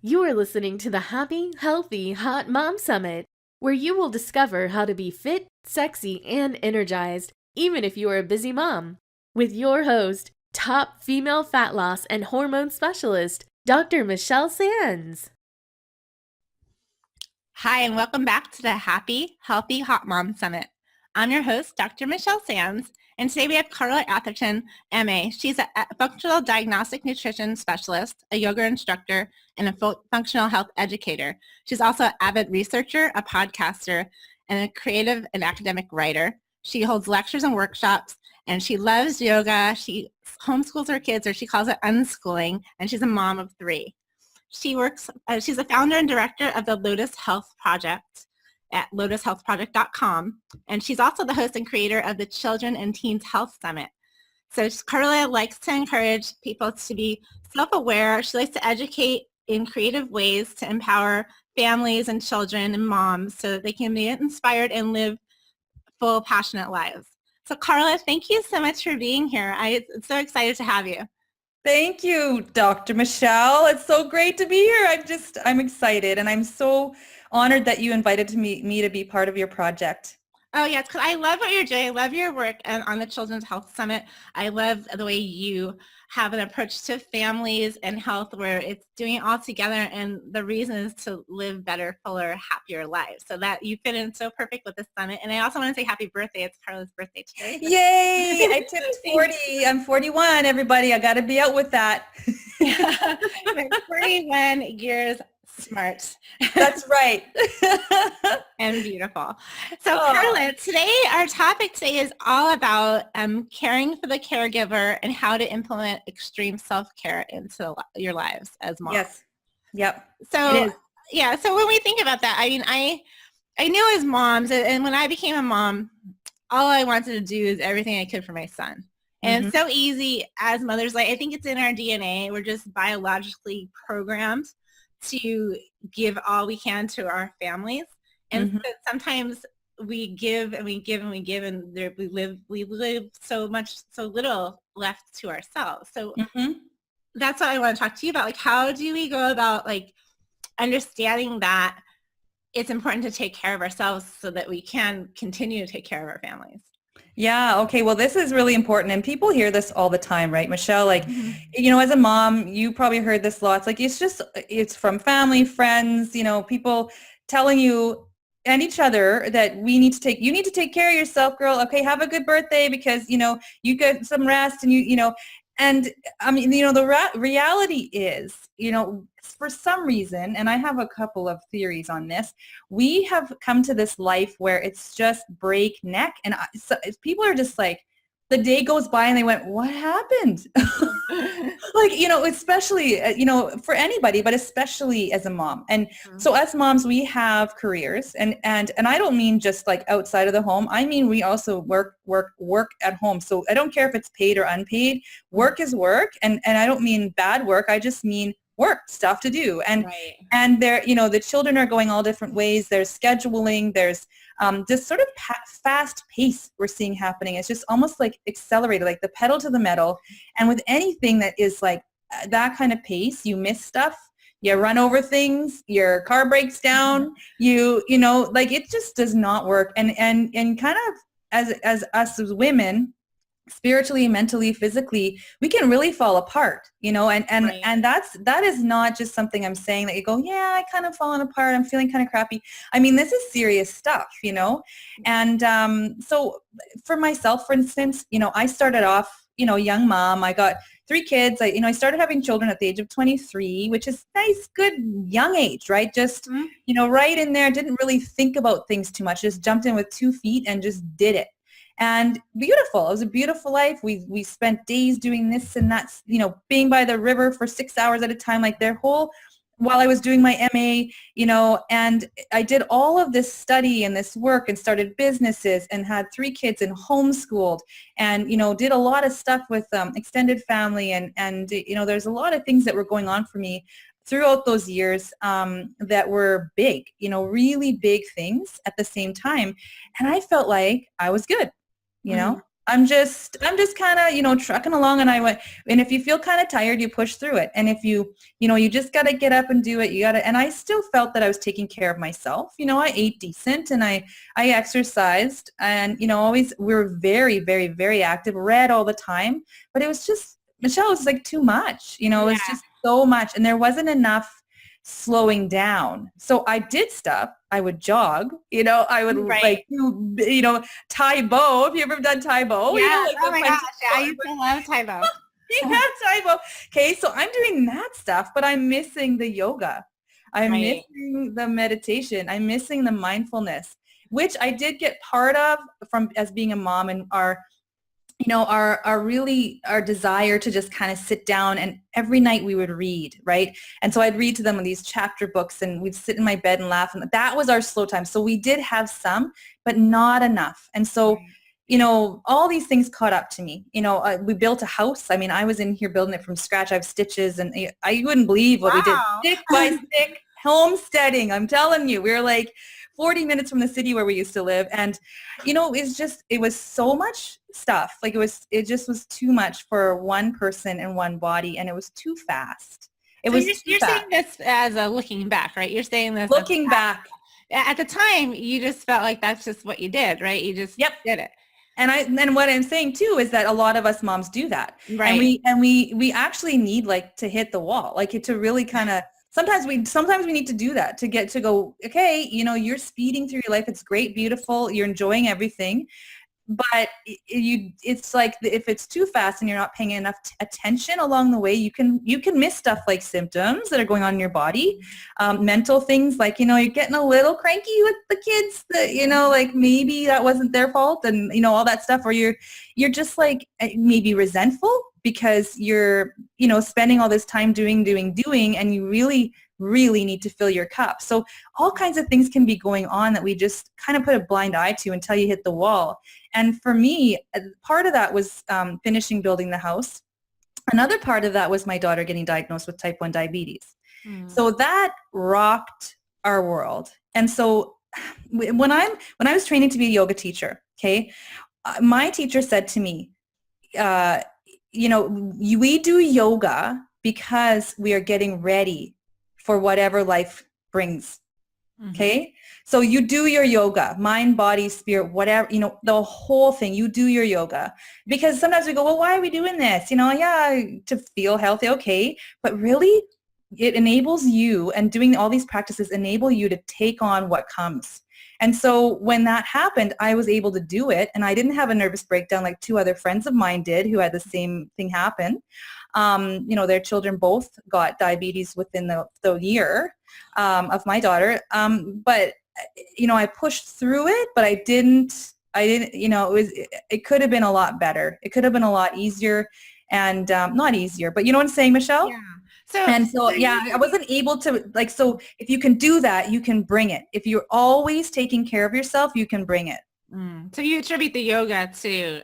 You are listening to the Happy, Healthy, Hot Mom Summit, where you will discover how to be fit, sexy, and energized, even if you are a busy mom. With your host, top female fat loss and hormone specialist, Dr. Michelle Sands. Hi, and welcome back to the Happy, Healthy, Hot Mom Summit. I'm your host, Dr. Michelle Sands, and today we have Carla Atherton, MA. She's a functional diagnostic nutrition specialist, a yoga instructor, and a functional health educator. She's also an avid researcher, a podcaster, and a creative and academic writer. She holds lectures and workshops, and she loves yoga. She homeschools her kids, or she calls it unschooling, and she's a mom of 3. She's the founder and director of the Lotus Health Project at lotushealthproject.com. And she's also the host and creator of the Children and Teens Health Summit. So Carla likes to encourage people to be self-aware. She likes to educate in creative ways to empower families and children and moms so that they can be inspired and live full, passionate lives. So Carla, thank you so much for being here. I'm so excited to have you. Thank you, Dr. Michelle. It's so great to be here. I'm excited, and I'm so honored that you invited me to be part of your project. Oh, yes, because I love what you're doing. I love your work on the Children's Health Summit. I love the way you have an approach to families and health where it's doing it all together, and the reason is to live better, fuller, happier lives. So that you fit in so perfect with the summit. And I also want to say happy birthday. It's Carla's birthday today. Yay! I tipped 40. I'm 41, everybody. I got to be out with that. Yeah. 41 years smart. That's right. And beautiful. So Carla, our topic today is all about caring for the caregiver and how to implement extreme self-care into your lives as moms. Yes. Yep. So yeah, so when we think about that, I mean, I knew as moms, and when I became a mom, all I wanted to do is everything I could for my son. And It's so easy as mothers. Like, I think it's in our DNA. We're just biologically programmed to give all we can to our families. And so sometimes we give and we give and we give, and we live so little left to ourselves. So that's what I want to talk to you about. Like, how do we go about like understanding that it's important to take care of ourselves so that we can continue to take care of our families? Yeah. Okay. Well, this is really important. And people hear this all the time, right, Michelle? Like, as a mom, you probably heard this lots. Like, it's from family, friends, people telling you and each other that you need to take care of yourself, girl. Okay. Have a good birthday because, you get some rest and and I mean, the reality is, for some reason, and I have a couple of theories on this, we have come to this life where it's just breakneck. And people are just like, the day goes by and they went, what happened? Like, especially, for anybody, but especially as a mom. And so as moms, we have careers and I don't mean just like outside of the home. I mean, we also work at home. So I don't care if it's paid or unpaid. Work is work. And I don't mean bad work. I just mean work, stuff to do. And there, the children are going all different ways. There's scheduling, there's this sort of fast pace we're seeing happening. It's just almost like accelerated, like the pedal to the metal. And with anything that is like that kind of pace, you miss stuff, you run over things, your car breaks down, like it just does not work. And kind of as us as women, spiritually, mentally, physically, we can really fall apart, and that is not just something I'm saying that you go, yeah, I kind of fallen apart, I'm feeling kind of crappy. I mean, this is serious stuff, and so for myself, for instance, I started off, young mom. I got 3 kids. I started having children at the age of 23, which is nice, good young age, right? Just, right in there, didn't really think about things too much, just jumped in with 2 feet and just did it. And beautiful. It was a beautiful life. We spent days doing this and that, being by the river for 6 hours at a time, like while I was doing my MA, and I did all of this study and this work and started businesses and had 3 kids and homeschooled and, did a lot of stuff with extended family and there's a lot of things that were going on for me throughout those years that were big, really big things at the same time. And I felt like I was good. I'm just kind of, trucking along. And and if you feel kind of tired, you push through it. And if you just got to get up and do it. And I still felt that I was taking care of myself. I ate decent and I exercised and, always we were very, very, very active, read all the time, but it was just, Michelle, it was like too much, it was just so much. And there wasn't enough slowing down. So I did stuff. I would jog, I would like do, Tai Bo. Have you ever done Tai Bo? Yeah. Oh my gosh. I used to love Tai Bo. Yeah, Tai Bo. Okay. So I'm doing that stuff, but I'm missing the yoga. I'm missing the meditation. I'm missing the mindfulness, which I did get part of from as being a mom and our desire to just kind of sit down, and every night we would read, right? And so I'd read to them these chapter books and we'd sit in my bed and laugh, and that was our slow time. So we did have some, but not enough. And so, all these things caught up to me. We built a house. I mean, I was in here building it from scratch. I have stitches and I wouldn't believe what we did. Stick by stick, homesteading. I'm telling you, we were like 40 minutes from the city where we used to live. And, it was so much stuff. Like it just was too much for one person and one body. And it was too fast. You're saying this as a looking back, right? You're saying this looking back. At the time, you just felt like that's just what you did, right? You just did it. And what I'm saying too is that a lot of us moms do that. Right. And we actually need like to hit the wall, like to really kind of, sometimes we need to do that to get to go, okay, you're speeding through your life. It's great, beautiful. You're enjoying everything. But it's like if it's too fast and you're not paying enough attention along the way, you can miss stuff like symptoms that are going on in your body, mental things like, you're getting a little cranky with the kids that, like maybe that wasn't their fault and, all that stuff, or you're just like maybe resentful because you're, spending all this time doing, and you really need to fill your cup. So all kinds of things can be going on that we just kind of put a blind eye to until you hit the wall. And for me, part of that was finishing building the house. Another part of that was my daughter getting diagnosed with type 1 diabetes. So that rocked our world. And so when I was training to be a yoga teacher, okay, my teacher said to me, we do yoga because we are getting ready for whatever life brings. Okay. So you do your yoga, mind, body, spirit, whatever, the whole thing, you do your yoga, because sometimes we go, well, why are we doing this? To feel healthy. Okay. But really it enables you, and doing all these practices enable you to take on what comes. And so when that happened, I was able to do it, and I didn't have a nervous breakdown like two other friends of mine did who had the same thing happen. Their children both got diabetes within the year of my daughter. But, I pushed through it, but I didn't, it could have been a lot better. It could have been a lot easier and not easier, but you know what I'm saying, Michelle? Yeah. I wasn't able to so if you can do that, you can bring it. If you're always taking care of yourself, you can bring it. So you attribute the yoga to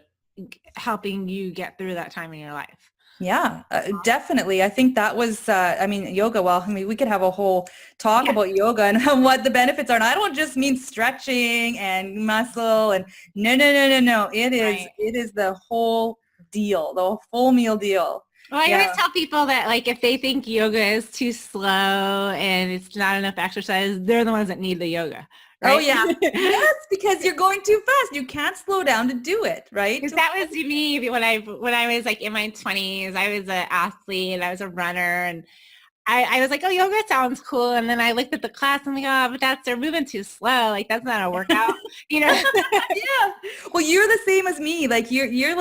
helping you get through that time in your life. Yeah, definitely. I think that was, yoga, we could have a whole talk about yoga and what the benefits are. And I don't just mean stretching and muscle and no. It is the whole deal, the full meal deal. Well, I always tell people that if they think yoga is too slow and it's not enough exercise, they're the ones that need the yoga. Right? Oh yeah. Yes, because you're going too fast. You can't slow down to do it, right? Because that was me when I was in my 20s. I was an athlete. I was a runner, and I was like, oh, yoga sounds cool. And then I looked at the class and I'm like, but they're moving too slow. That's not a workout, Yeah. Well, you're the same as me. You're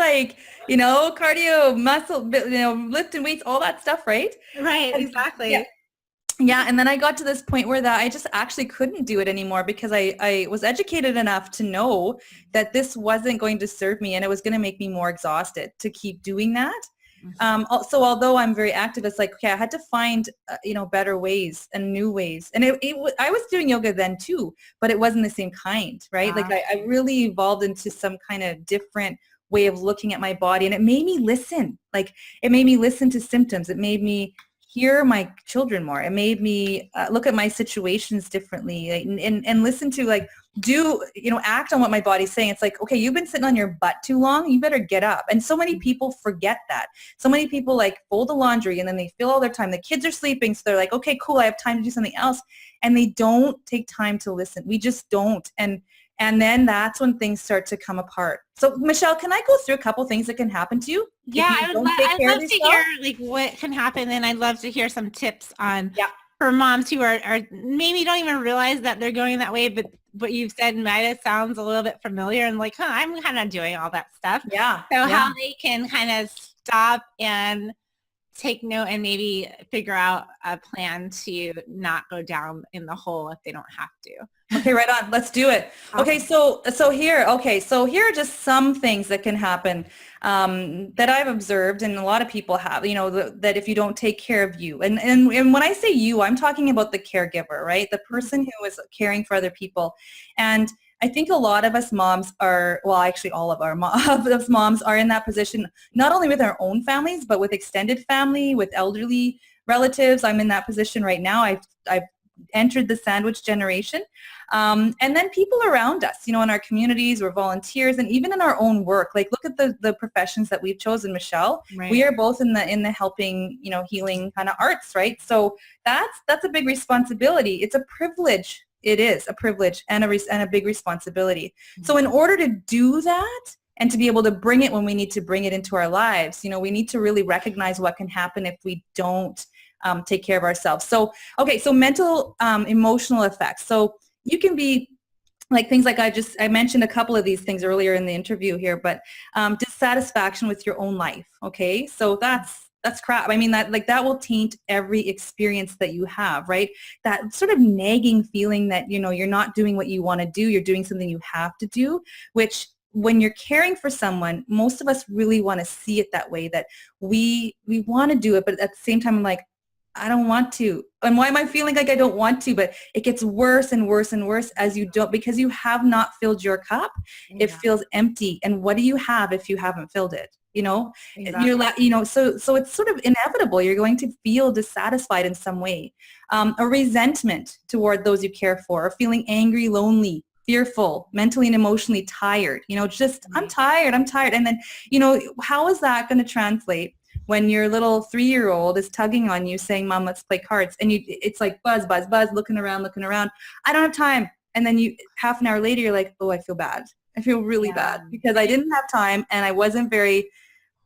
cardio, muscle, lifting weights, all that stuff, right? Right. Exactly. Yeah. And then I got to this point where I just actually couldn't do it anymore because I was educated enough to know that this wasn't going to serve me and it was going to make me more exhausted to keep doing that. So although I'm very active, it's okay, I had to find, better ways and new ways. And I was doing yoga then too, but it wasn't the same kind, right? I really evolved into some kind of different way of looking at my body, and it made me listen. It made me listen to symptoms. It made me hear my children more. It made me look at my situations differently, and listen to, like, act on what my body's saying. It's like, okay, you've been sitting on your butt too long. You better get up. And so many people forget that. So many people like fold the laundry and then they fill all their time. The kids are sleeping. So they're like, okay, cool. I have time to do something else. And they don't take time to listen. We just don't. And then that's when things start to come apart. So Michelle, can I go through a couple things that can happen to you? Yeah, I'd love to hear like what can happen. And I'd love to hear some tips on for moms who are maybe don't even realize that they're going that way, but what you've said might have sounds a little bit familiar and like, I'm kind of doing all that stuff. Yeah. So how they can kind of stop and take note and maybe figure out a plan to not go down in the hole if they don't have to. Okay, right on. Let's do it. Okay, so here are just some things that can happen that I've observed, and a lot of people have, that if you don't take care of you. And when I say you, I'm talking about the caregiver, right? The person who is caring for other people. And I think a lot of us moms are, well, actually all of us moms are in that position, not only with our own families, but with extended family, with elderly relatives. I'm in that position right now. I've entered the sandwich generation. And then people around us, in our communities, we're volunteers, and even in our own work. Like, look at the professions that we've chosen, Michelle. Right. We are both in the helping, healing kind of arts, right? So that's a big responsibility. It's a privilege. It is a privilege and a big responsibility. Mm-hmm. So in order to do that and to be able to bring it when we need to bring it into our lives, we need to really recognize what can happen if we don't take care of ourselves. So, okay, so mental, emotional effects. So you can be like things like I mentioned a couple of these things earlier in the interview here, but dissatisfaction with your own life. Okay, so that's crap. I mean, that will taint every experience that you have, right? That sort of nagging feeling that, you're not doing what you want to do. You're doing something you have to do, which when you're caring for someone, most of us really want to see it that way, that we want to do it, but at the same time, I'm like, I don't want to. And why am I feeling like I don't want to? But it gets worse and worse and worse as you don't, because you have not filled your cup. Yeah. It feels empty. And what do you have if you haven't filled it? Exactly. So it's sort of inevitable. You're going to feel dissatisfied in some way. A resentment toward those you care for, or feeling angry, lonely, fearful, mentally and emotionally tired. I'm tired. And then, how is that going to translate when your little 3-year-old is tugging on you saying, Mom, let's play cards. And it's like buzz, buzz, buzz, looking around. I don't have time. And then half an hour later, you're like, oh, I feel bad. I feel really bad because I didn't have time and I wasn't very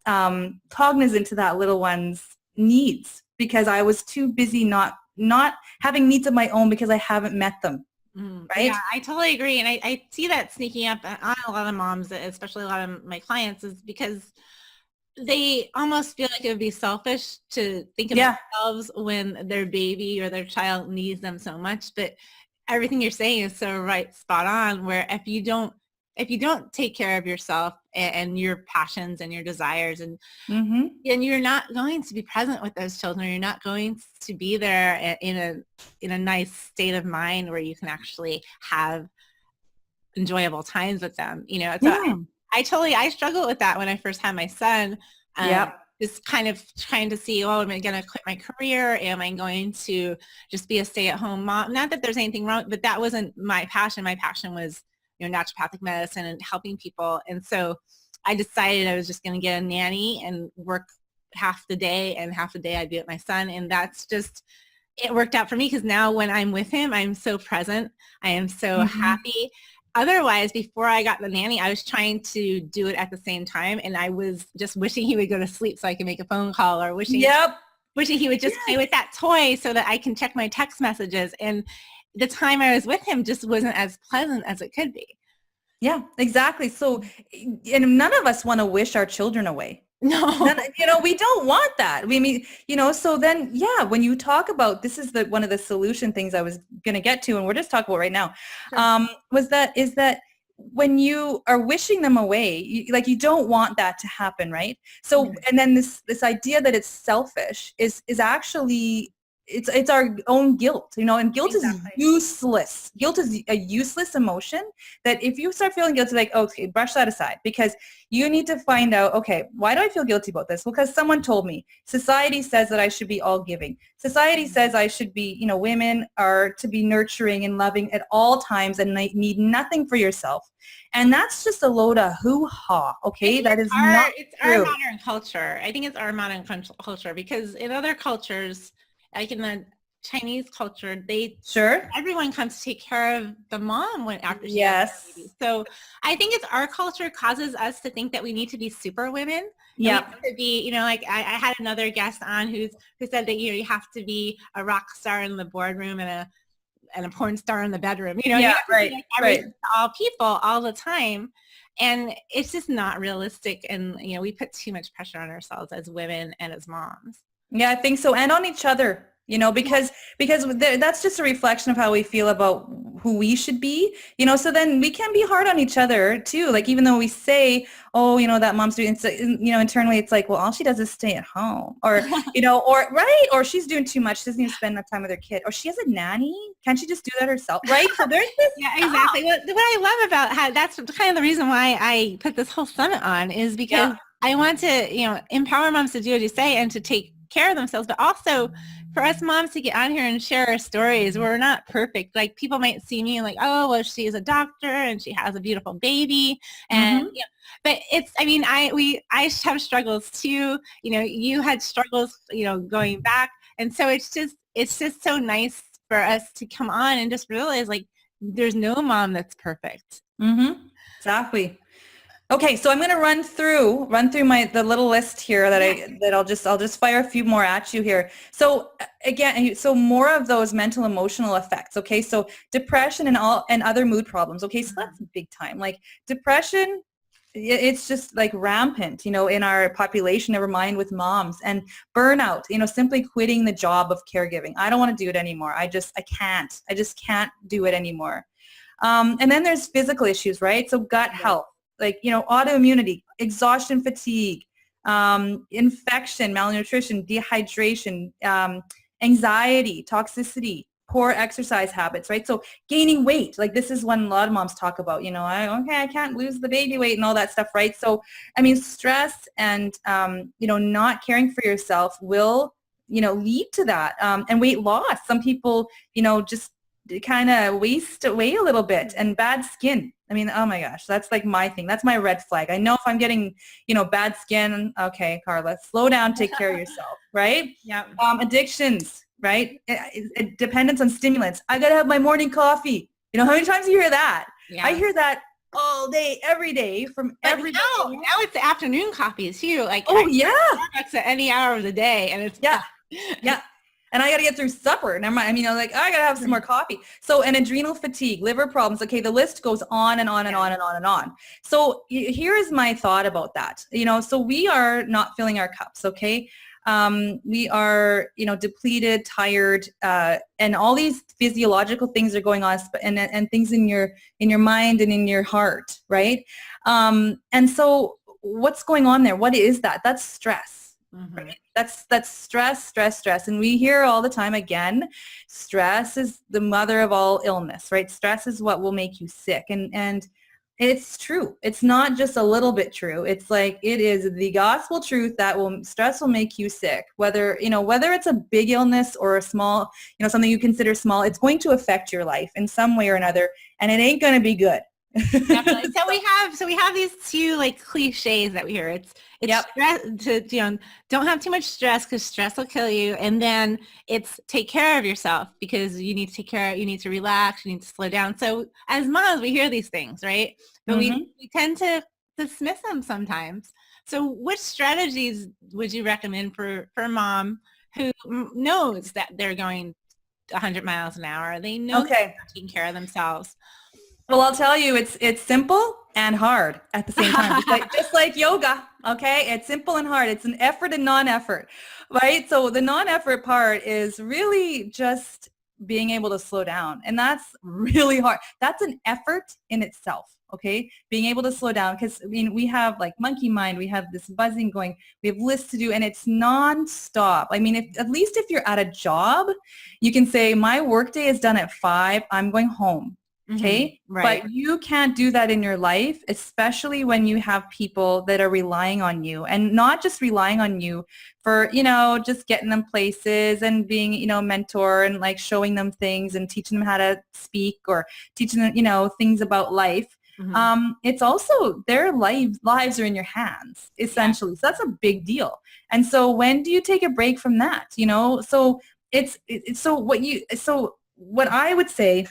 cognizant to that little one's needs because I was too busy not having needs of my own because I haven't met them. Right? Yeah, I totally agree. And I see that sneaking up on a lot of moms, especially a lot of my clients, is because they almost feel like it would be selfish to think of themselves when their baby or their child needs them so much. But everything you're saying is so spot on, where if you don't take care of yourself and your passions and your desires and you're not going to be present with those children, you're not going to be there in a nice state of mind where you can actually have enjoyable times with them. I struggled with that when I first had my son. Just kind of trying to see, am I going to quit my career? Am I going to just be a stay-at-home mom? Not that there's anything wrong, but that wasn't my passion. My passion was, naturopathic medicine and helping people. And so I decided I was just going to get a nanny and work half the day, and half the day I'd be with my son. And that's just, it worked out for me because now when I'm with him, I'm so present. I am so happy. Otherwise, before I got the nanny, I was trying to do it at the same time. And I was just wishing he would go to sleep so I could make a phone call, or wishing he would just play with that toy so that I can check my text messages. And the time I was with him just wasn't as pleasant as it could be. Yeah, exactly. So, and none of us want to wish our children away. No, we don't want that. I mean, so then, when you talk about, this is one of the solution things I was going to get to, and we're just talking about right now, is that when you are wishing them away, you don't want that to happen, right? So, and then this idea that it's selfish is actually, it's our own guilt, and guilt Exactly. is useless. Guilt is a useless emotion that if you start feeling guilty, like, okay, brush that aside, because you need to find out, okay, why do I feel guilty about this? Well, because someone told me. Society says that I should be all giving. Society says I should be, women are to be nurturing and loving at all times and need nothing for yourself. And that's just a load of hoo-ha, okay? That is not It's true. our modern culture. I think it's our modern culture, because in other cultures, like in the Chinese culture, Sure. everyone comes to take care of the mom after she Yes. has a baby. So I think it's our culture causes us to think that we need to be super women. Yeah. To be, like I had another guest on who said that you have to be a rock star in the boardroom and a porn star in the bedroom. You have to be like everything to all people all the time. And it's just not realistic. And, we put too much pressure on ourselves as women and as moms. Yeah, I think so. And on each other, because that's just a reflection of how we feel about who we should be, so then we can be hard on each other too. Like, even though we say, oh, that mom's doing, internally it's like, well, all she does is stay at home, or, or she's doing too much. She doesn't even spend enough time with her kid, or she has a nanny. Can't she just do that herself? Right. So there's this. Yeah, exactly. What I love about that's kind of the reason why I put this whole summit on, is because I want to, empower moms to do what you say and to take care of themselves, but also for us moms to get on here and share our stories. We're not perfect. Like, people might see me like, oh, well, she's a doctor and she has a beautiful baby. And, but it's, I have struggles too. You had struggles, going back. And so it's just so nice for us to come on and just realize, like, there's no mom that's perfect. Exactly. Okay, so I'm going to run through the little list here that I'll just fire a few more at you here. So again, so more of those mental emotional effects. Okay, so depression and other mood problems. Okay, so that's big time. Like, depression, it's just like rampant, in our population, never mind with moms. And burnout, simply quitting the job of caregiving. I don't want to do it anymore. I just can't do it anymore. And then there's physical issues, right? So gut health. Like, autoimmunity, exhaustion, fatigue, infection, malnutrition, dehydration, anxiety, toxicity, poor exercise habits, right? So gaining weight, like, this is one a lot of moms talk about, I can't lose the baby weight and all that stuff, right? So, stress and, not caring for yourself will, lead to that. And weight loss. Some people, just kind of waste away a little bit, and bad skin. Oh my gosh, that's like my thing. That's my red flag. I know if I'm getting, bad skin, okay, Carla, slow down, take care of yourself, right? Yeah. Addictions, right? Dependence on stimulants. I got to have my morning coffee. How many times do you hear that? Yeah. I hear that all day, every day from everybody. Now it's the afternoon coffees too. Like, Starbucks at any hour of the day, and it's yeah. And I got to get through supper. Never mind. I got to have some more coffee. So, and adrenal fatigue, liver problems. Okay, the list goes on and on and on and on and on. So here is my thought about that. So we are not filling our cups, okay? We are, depleted, tired, and all these physiological things are going on, and things in your mind and in your heart, right? And so what's going on there? What is that? That's stress. Right? That's stress. And we hear all the time, again, stress is the mother of all illness, right? Stress is what will make you sick. And it's true. It's not just a little bit true. It's like, it is the gospel truth that stress will make you sick. Whether it's a big illness or a small, something you consider small, it's going to affect your life in some way or another, and it ain't going to be good. Definitely. So we have these two, like, cliches that we hear. It's stress, don't have too much stress, because stress will kill you. And then it's take care of yourself, because you need to relax, you need to slow down. So as moms, we hear these things, right? But we tend to dismiss them sometimes. So which strategies would you recommend for a mom who knows that they're going 100 miles an hour? They know they're taking care of themselves. Well, I'll tell you, it's simple and hard at the same time. Just like yoga, okay? It's simple and hard. It's an effort and non-effort, right? So the non-effort part is really just being able to slow down. And that's really hard. That's an effort in itself. Okay. Being able to slow down. Cause I mean, we have like monkey mind, we have this buzzing going, we have lists to do, and it's nonstop. I mean, at least if you're at a job, you can say my workday is done at 5, I'm going home. Okay. Right. But you can't do that in your life, especially when you have people that are relying on you, and not just relying on you for, just getting them places and being, a mentor and like showing them things and teaching them how to speak or teaching them, things about life. It's also their lives are in your hands, essentially. So that's a big deal. And so when do you take a break from that? So so what I would say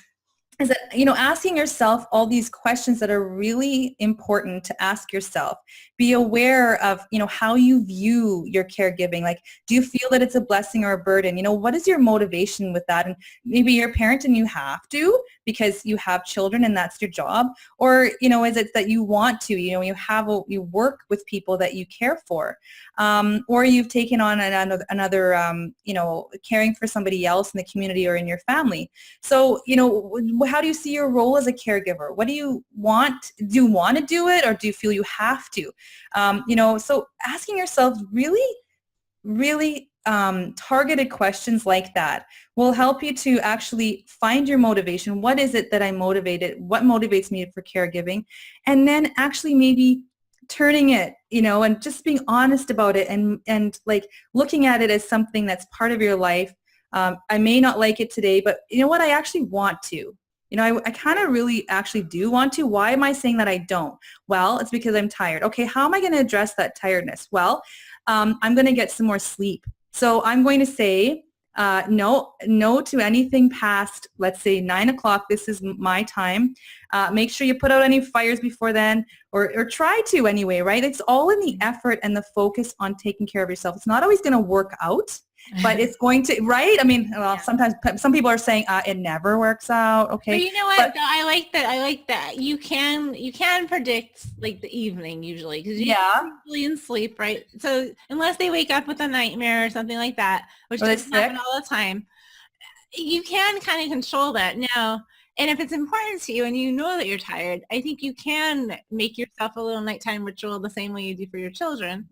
is that, asking yourself all these questions that are really important to ask yourself. Be aware of, how you view your caregiving. Like, do you feel that it's a blessing or a burden? What is your motivation with that? And maybe you're a parent and you have to because you have children and that's your job. Or, is it that you want to, you work with people that you care for, or you've taken on another caring for somebody else in the community or in your family. So, how do you see your role as a caregiver? What do you want? Do you want to do it, or do you feel you have to? So asking yourself really targeted questions like that will help you to actually find your motivation. What is it that I'm motivated? What motivates me for caregiving? And then actually maybe turning it, and just being honest about it and like looking at it as something that's part of your life. I may not like it today, but you know what? I actually want to. I kind of really actually do want to. Why am I saying that I don't? Well, it's because I'm tired. Okay, how am I going to address that tiredness? Well, I'm going to get some more sleep. So I'm going to say no to anything past, let's say, 9 o'clock. This is my time. Make sure you put out any fires before then, or try to anyway, right? It's all in the effort and the focus on taking care of yourself. It's not always going to work out, but it's going to, right? I mean, well, sometimes some people are saying it never works out. Okay. But you know what? I like that. You can predict like the evening usually because you're usually in sleep, right? So unless they wake up with a nightmare or something like that, which doesn't happen all the time, you can kind of control that now. And if it's important to you and you know that you're tired, I think you can make yourself a little nighttime ritual the same way you do for your children.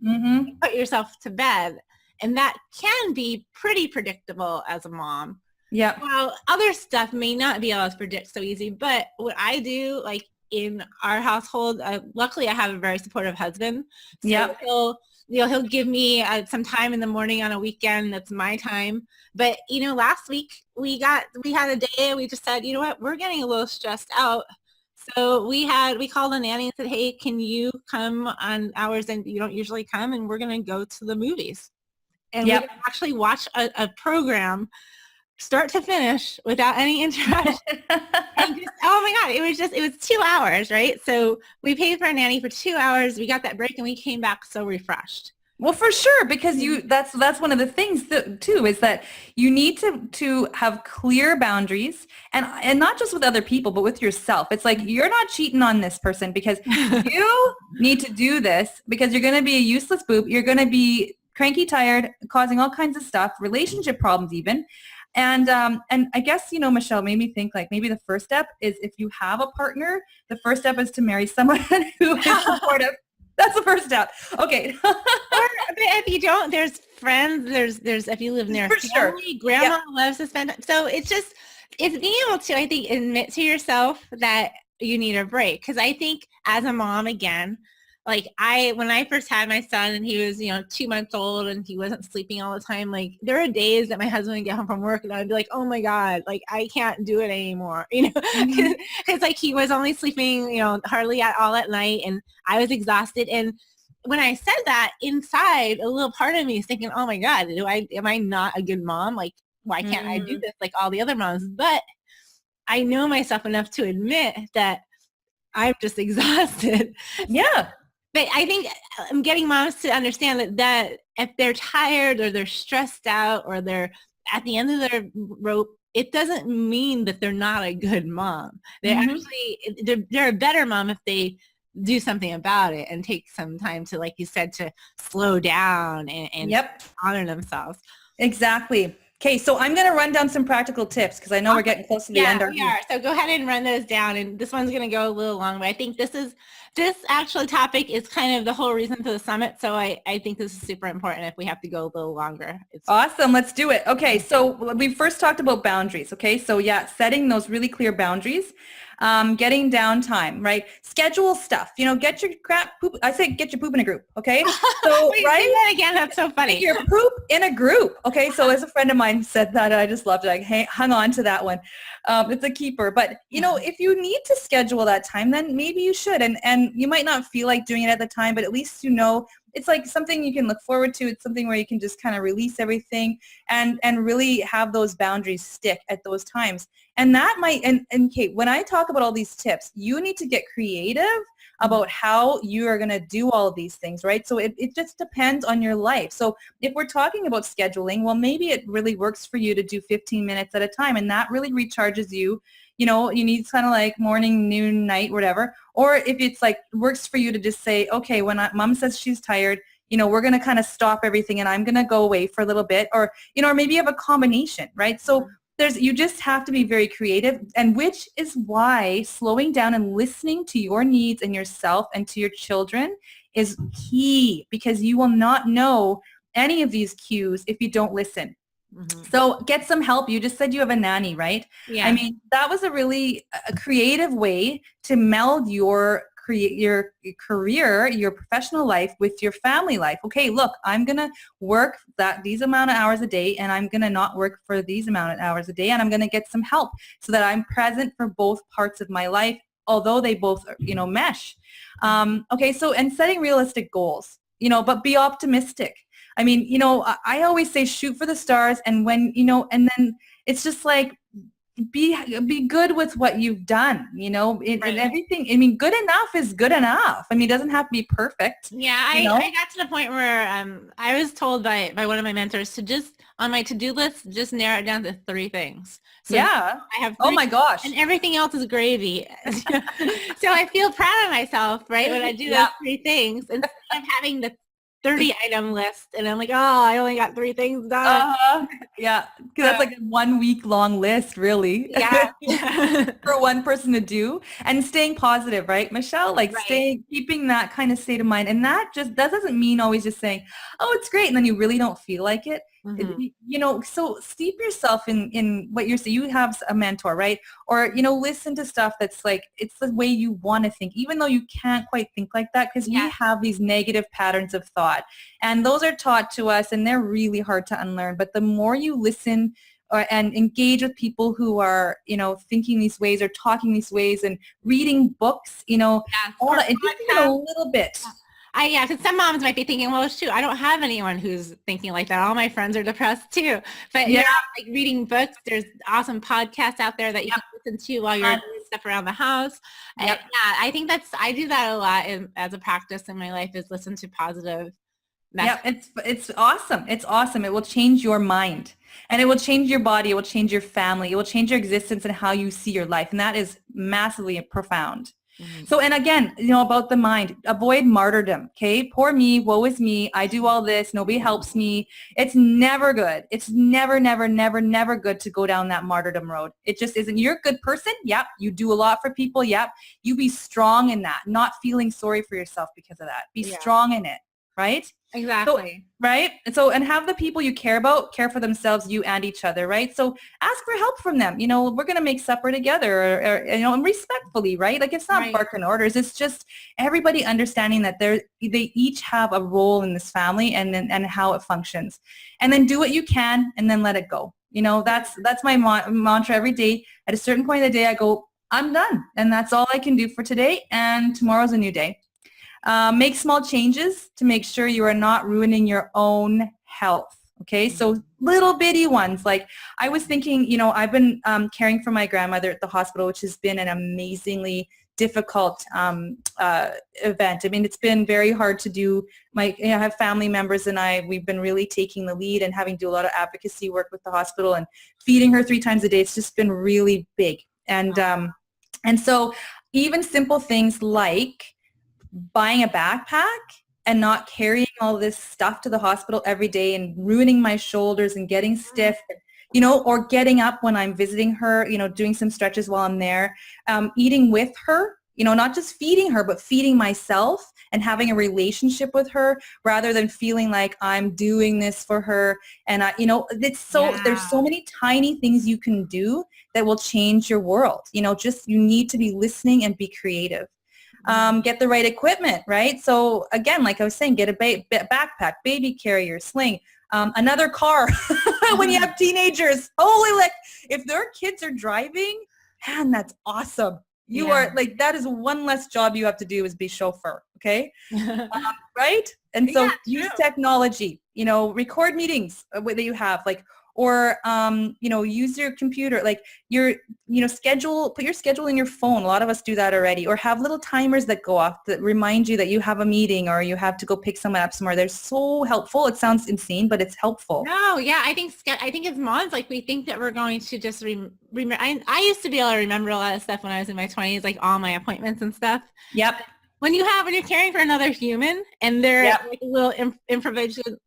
Put yourself to bed. And that can be pretty predictable as a mom. Yeah. Well, other stuff may not be able to predict so easy, but what I do, like in our household, luckily I have a very supportive husband. So he'll give me some time in the morning on a weekend. That's my time. But, last week we had a day and we just said, you know what, we're getting a little stressed out. So we called a nanny and said, hey, can you come on hours that you don't usually come? And we're going to go to the movies. And we actually watch a program start to finish without any interruption. And just, oh my God, it was 2 hours, right? So we paid for a nanny for 2 hours. We got that break and we came back so refreshed. Well, for sure, because that's one of the things too, is that you need to have clear boundaries and not just with other people, but with yourself. It's like, you're not cheating on this person because you need to do this because you're going to be a useless boob. You're going to be cranky, tired, causing all kinds of stuff, relationship problems even. And I guess, Michelle made me think like maybe the first step is if you have a partner, the first step is to marry someone who is supportive. That's the first step. Okay. Or if you don't, there's friends, there's if you live near family, grandma loves to spend time. So it's being able to, I think, admit to yourself that you need a break. Because I think as a mom, again, like when I first had my son and he was, 2 months old and he wasn't sleeping all the time, like there are days that my husband would get home from work and I'd be like, oh my God, like I can't do it anymore. It's like he was only sleeping, hardly at all at night and I was exhausted. And when I said that, inside a little part of me is thinking, oh my God, am I not a good mom? Like, why can't I do this like all the other moms? But I know myself enough to admit that I'm just exhausted. Yeah. But I think I'm getting moms to understand that if they're tired or they're stressed out or they're at the end of their rope, it doesn't mean that they're not a good mom. They're actually, they're a better mom if they do something about it and take some time to, like you said, to slow down and honor themselves. Exactly. Okay, so I'm going to run down some practical tips because I know we're getting close to the end. Yeah, we are. So go ahead and run those down. And this one's going to go a little long, but I think this actual topic is kind of the whole reason for the summit. So I think this is super important if we have to go a little longer. Awesome. Let's do it. Okay, so we first talked about boundaries. Okay, so yeah, setting those really clear boundaries. Getting downtime, right? Schedule stuff. Get your crap poop. I say get your poop in a group. Okay. So Wait, right. say that again. That's so funny. Get your poop in a group. Okay. So as a friend of mine said that, I just loved it. I hung on to that one. It's a keeper. But if you need to schedule that time, then maybe you should. And you might not feel like doing it at the time, but at least it's like something you can look forward to. It's something where you can just kind of release everything and really have those boundaries stick at those times. And that might, and Kate, when I talk about all these tips, you need to get creative about how you are going to do all of these things, right? So it just depends on your life. So if we're talking about scheduling, well, maybe it really works for you to do 15 minutes at a time, and that really recharges you. You need kind of like morning, noon, night, whatever. Or if it's like works for you to just say, okay, when mom says she's tired, we're going to kind of stop everything and I'm going to go away for a little bit, or maybe you have a combination, right? So you just have to be very creative, and which is why slowing down and listening to your needs and yourself and to your children is key, because you will not know any of these cues if you don't listen. Mm-hmm. So get some help. You just said you have a nanny, right? Yeah. I mean, that was a creative way to meld your career, your professional life with your family life. Okay, look, I'm going to work these amount of hours a day, and I'm going to not work for these amount of hours a day, and I'm going to get some help so that I'm present for both parts of my life, although they both, mesh. Okay, so, and setting realistic goals, but be optimistic. I mean, I always say shoot for the stars, and when, and then it's just like, be good with what you've done, and everything. I mean, good enough is good enough. I mean, it doesn't have to be perfect. Yeah, I got to the point where I was told by one of my mentors to just, on my to-do list, just narrow it down to 3 things. So yeah. I have 3, oh my gosh. And everything else is gravy. So I feel proud of myself, right, when I do those 3 things instead of having the 30-item list, and I'm like, oh, I only got 3 things done. Yeah, because that's like a 1 week long list, really. Yeah. For one person to do, and staying positive, right, Michelle? Like keeping that kind of state of mind, and that doesn't mean always just saying, oh, it's great, and then you really don't feel like it. Mm-hmm. So steep yourself in what you're saying. You have a mentor, right? Or, listen to stuff that's like, it's the way you want to think, even though you can't quite think like that, because we have these negative patterns of thought, and those are taught to us, and they're really hard to unlearn. But the more you listen and engage with people who are, thinking these ways or talking these ways and reading books, all that, and just a little bit. Because some moms might be thinking, well, shoot, I don't have anyone who's thinking like that. All my friends are depressed too. But like reading books, there's awesome podcasts out there that you can listen to while you're doing stuff around the house. Yep. I think I do that a lot as a practice in my life, is listen to positive messages. Yeah, it's awesome. It's awesome. It will change your mind, and it will change your body. It will change your family. It will change your existence and how you see your life. And that is massively profound. Mm-hmm. So, and again, about the mind, avoid martyrdom. Okay. Poor me, woe is me. I do all this. Nobody helps me. It's never good. It's never, never, never, never good to go down that martyrdom road. It just isn't. You're a good person. Yep. You do a lot for people. Yep. You be strong in that, not feeling sorry for yourself because of that. Be strong in it. Right? Exactly. So, right? And have the people you care about care for themselves, you and each other, right? So ask for help from them. We're going to make supper together, or and respectfully, right? Like, it's not barking orders. It's just everybody understanding that they each have a role in this family, and how it functions. And then do what you can, and then let it go. That's my mantra every day. At a certain point of the day, I go, I'm done. And that's all I can do for today. And tomorrow's a new day. Make small changes to make sure you are not ruining your own health. Okay, so little bitty ones. Like, I was thinking, I've been caring for my grandmother at the hospital, which has been an amazingly difficult event. I mean, it's been very hard to do. I have family members, and we've been really taking the lead and having to do a lot of advocacy work with the hospital and feeding her 3 times a day. It's just been really big. And so even simple things like buying a backpack and not carrying all this stuff to the hospital every day and ruining my shoulders and getting stiff. or getting up when I'm visiting her, doing some stretches while I'm there, eating with her, not just feeding her, but feeding myself and having a relationship with her rather than feeling like I'm doing this for her. And there's so many tiny things you can do that will change your world. Just you need to be listening and be creative. Get the right equipment, right? So again, like I was saying, get a backpack, baby carrier, sling, another car when you have teenagers. Holy heck, if their kids are driving, man, that's awesome. You are like, that is one less job you have to do is be chauffeur. Okay. Right. And so use technology, record meetings that you have, or use your computer, like put your schedule in your phone. A lot of us do that already, or have little timers that go off that remind you that you have a meeting or you have to go pick someone up somewhere. They're so helpful. It sounds insane, but it's helpful. No, yeah, I think as moms, like, we think that we're going to just remember. I used to be able to remember a lot of stuff when I was in my 20s, like all my appointments and stuff. Yep. When you're caring for another human and they're like a little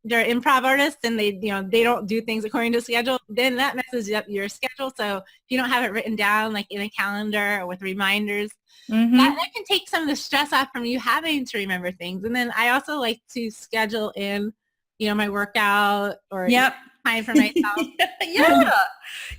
they're improv artists and they don't do things according to schedule, then that messes up your schedule. So if you don't have it written down, like in a calendar or with reminders, that can take some of the stress off from you having to remember things. And then I also like to schedule in, my workout or time for myself.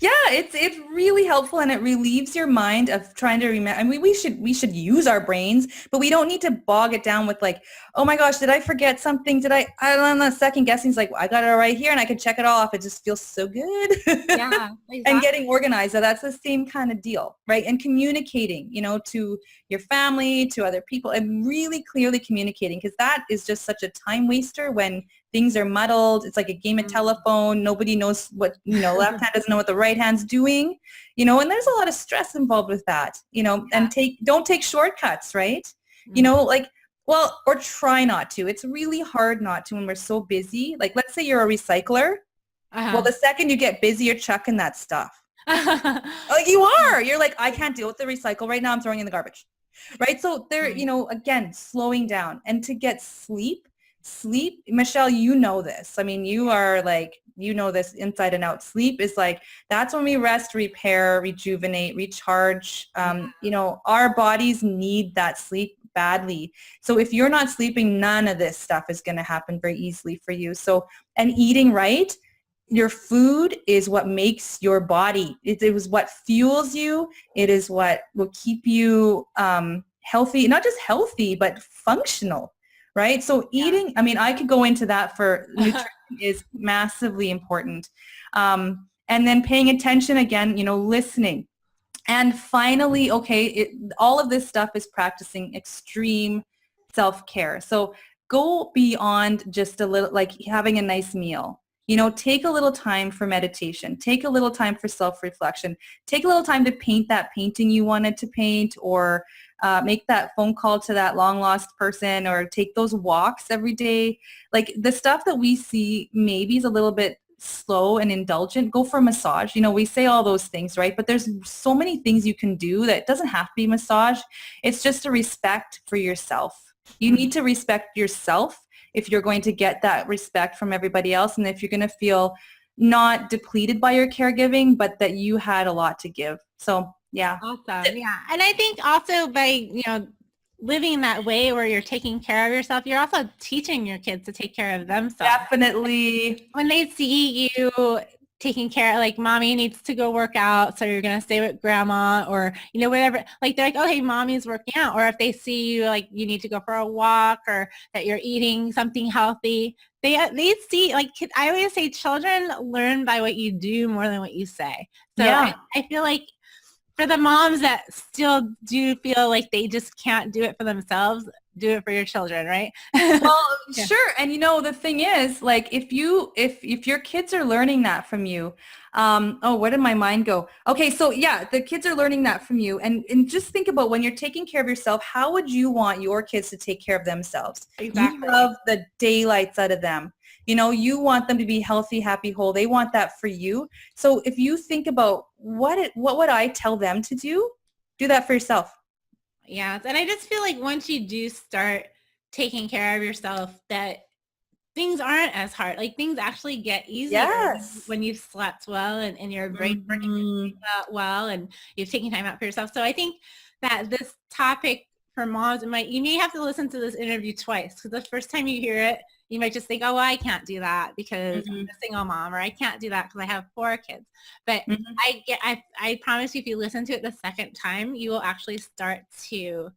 It's really helpful, and it relieves your mind of trying to remember. I mean, we should use our brains, but we don't need to bog it down with like, oh my gosh, did I forget something? I'm not second guessing. It's like, I got it all right here and I can check it all off. It just feels so good. Yeah, exactly. And getting organized. So that's the same kind of deal, right? And communicating, to your family, to other people, and really clearly communicating, because that is just such a time waster when things are muddled. It's like a game of telephone. Nobody knows what, left hand doesn't know what the right hand's doing, and there's a lot of stress involved with that, and don't take shortcuts, right? Or try not to. It's really hard not to when we're so busy. Like, let's say you're a recycler. Well, the second you get busy, you're chucking that stuff. Like you are. You're like, I can't deal with the recycle right now. I'm throwing it in the garbage. Right? So there, again, slowing down. And to get sleep, Michelle, this. I mean, you are like, this inside and out. Sleep is like, that's when we rest, repair, rejuvenate, recharge. Our bodies need that sleep badly. So if you're not sleeping, none of this stuff is going to happen very easily for you. So, and eating right, your food is what makes your body. It is what fuels you. It is what will keep you healthy, not just healthy, but functional, right? So eating, I mean, I could go into that for nutrition is massively important. And then paying attention again, listening. And finally, all of this stuff is practicing extreme self-care. So go beyond just a little, like having a nice meal. Take a little time for meditation. Take a little time for self-reflection. Take a little time to paint that painting you wanted to paint, or make that phone call to that long-lost person, or take those walks every day. Like the stuff that we see maybe is a little bit slow and indulgent. Go for a massage. We say all those things, right? But there's so many things you can do that doesn't have to be massage. It's just a respect for yourself. You need to respect yourself if you're going to get that respect from everybody else, and if you're going to feel not depleted by your caregiving, but that you had a lot to give. So yeah. Awesome. Yeah. And I think also by, living that way where you're taking care of yourself, you're also teaching your kids to take care of themselves. Definitely. When they see you taking care, like mommy needs to go work out, so you're going to stay with grandma, or, whatever, like they're like, oh, hey, mommy's working out. Or if they see you, like you need to go for a walk, or that you're eating something healthy, they see, like, I always say children learn by what you do more than what you say. So yeah. I feel like for the moms that still do feel like they just can't do it for themselves, do it for your children, right? Well, yeah. Sure. And the thing is, like, if your kids are learning that from you, where did my mind go? Okay. So yeah, the kids are learning that from you, and just think about when you're taking care of yourself, how would you want your kids to take care of themselves? Exactly. You love the daylights out of them. You want them to be healthy, happy, whole. They want that for you. So if you think about what would I tell them to do? Do that for yourself. Yeah. And I just feel like once you do start taking care of yourself, that things aren't as hard. Like things actually get easier Yes. when you've slept well and your brain working well and you've taken time out for yourself. So I think that this topic for moms, you may have to listen to this interview twice, because the first time you hear it, you might just think, oh, well, I can't do that because I'm a single mom, or I can't do that because I have 4 kids. But I promise you, if you listen to it the second time, you will actually start to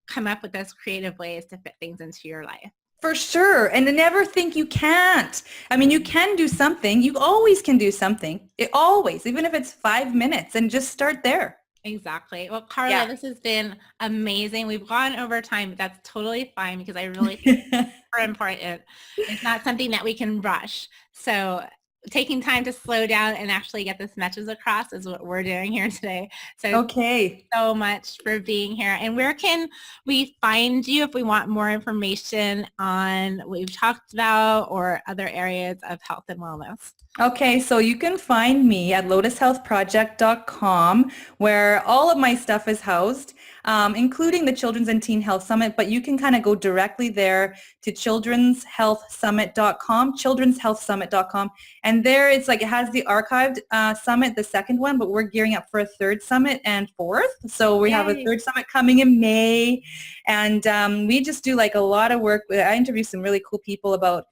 come up with those creative ways to fit things into your life. For sure. And never think you can't. I mean, you can do something. You always can do something. Always, even if it's 5 minutes, and just start there. Exactly. Well, Carla, this has been amazing. We've gone over time, but that's totally fine, because I really think it's super important. It's not something that we can rush. So taking time to slow down and actually get this message across is what we're doing here today. So thank you so much for being here. And where can we find you if we want more information on what we've talked about or other areas of health and wellness? Okay, so you can find me at lotushealthproject.com, where all of my stuff is housed, including the Children's and Teen Health Summit, but you can kind of go directly there to childrenshealthsummit.com, childrenshealthsummit.com, and there it's like it has the archived summit, the second one, but we're gearing up for a third summit and fourth. So we have a third summit coming in May, and we just do like a lot of work. I interview some really cool people about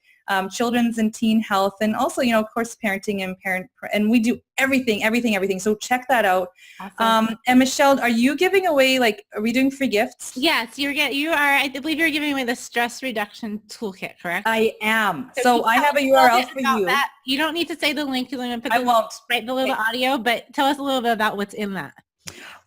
children's and teen health, and also, you know, of course, parenting and we do everything. So check that out. Awesome. And Michelle, are you giving away, like, are we doing free gifts? Yes, you are. I believe you're giving away the stress reduction toolkit, correct? I am. So I have a URL for you. That. You don't need to say the link. You're going to put I won't. Right below the audio, but tell us a little bit about what's in that.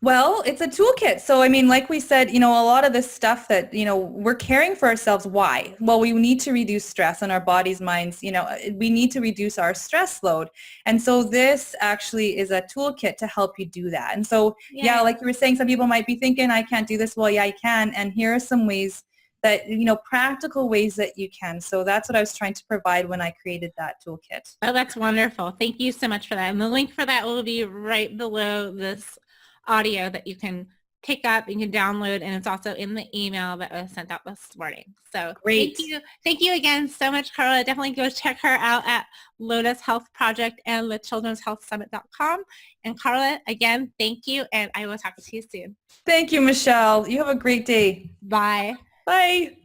Well, it's a toolkit. So, I mean, like we said, you know, a lot of this stuff that, you know, we're caring for ourselves. Why? Well, we need to reduce stress on our bodies, minds, you know, we need to reduce our stress load. And so this actually is a toolkit to help you do that. And so, yeah, like you were saying, some people might be thinking, I can't do this. Well, yeah, I can. And here are some ways that, you know, practical ways that you can. So that's what I was trying to provide when I created that toolkit. Oh, that's wonderful. Thank you so much for that. And the link for that will be right below this audio that you can pick up, you can download, and it's also in the email that was sent out this morning. So great. Thank you again so much, Carla. Definitely go check her out at Lotus Health Project and the childrenshealthsummit.com. And Carla, again, thank you, and I will talk to you soon. Thank you, Michelle. You have a great day. Bye. Bye.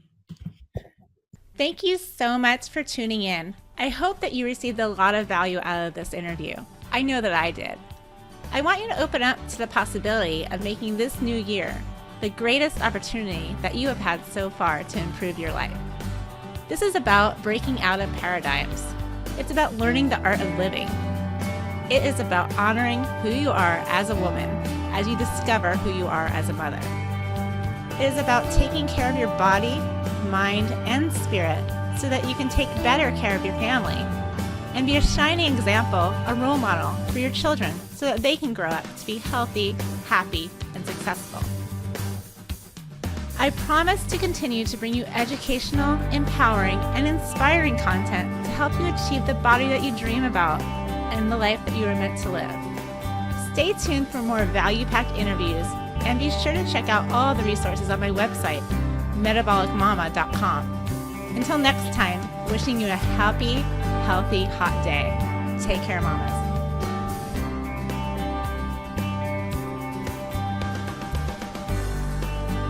Thank you so much for tuning in. I hope that you received a lot of value out of this interview. I know that I did. I want you to open up to the possibility of making this new year the greatest opportunity that you have had so far to improve your life. This is about breaking out of paradigms. It's about learning the art of living. It is about honoring who you are as a woman as you discover who you are as a mother. It is about taking care of your body, mind, and spirit so that you can take better care of your family and be a shining example, a role model for your children so that they can grow up to be healthy, happy, and successful. I promise to continue to bring you educational, empowering, and inspiring content to help you achieve the body that you dream about and the life that you are meant to live. Stay tuned for more value-packed interviews, and be sure to check out all the resources on my website, metabolicmama.com. Until next time, wishing you a happy, healthy, hot day. Take care, mamas.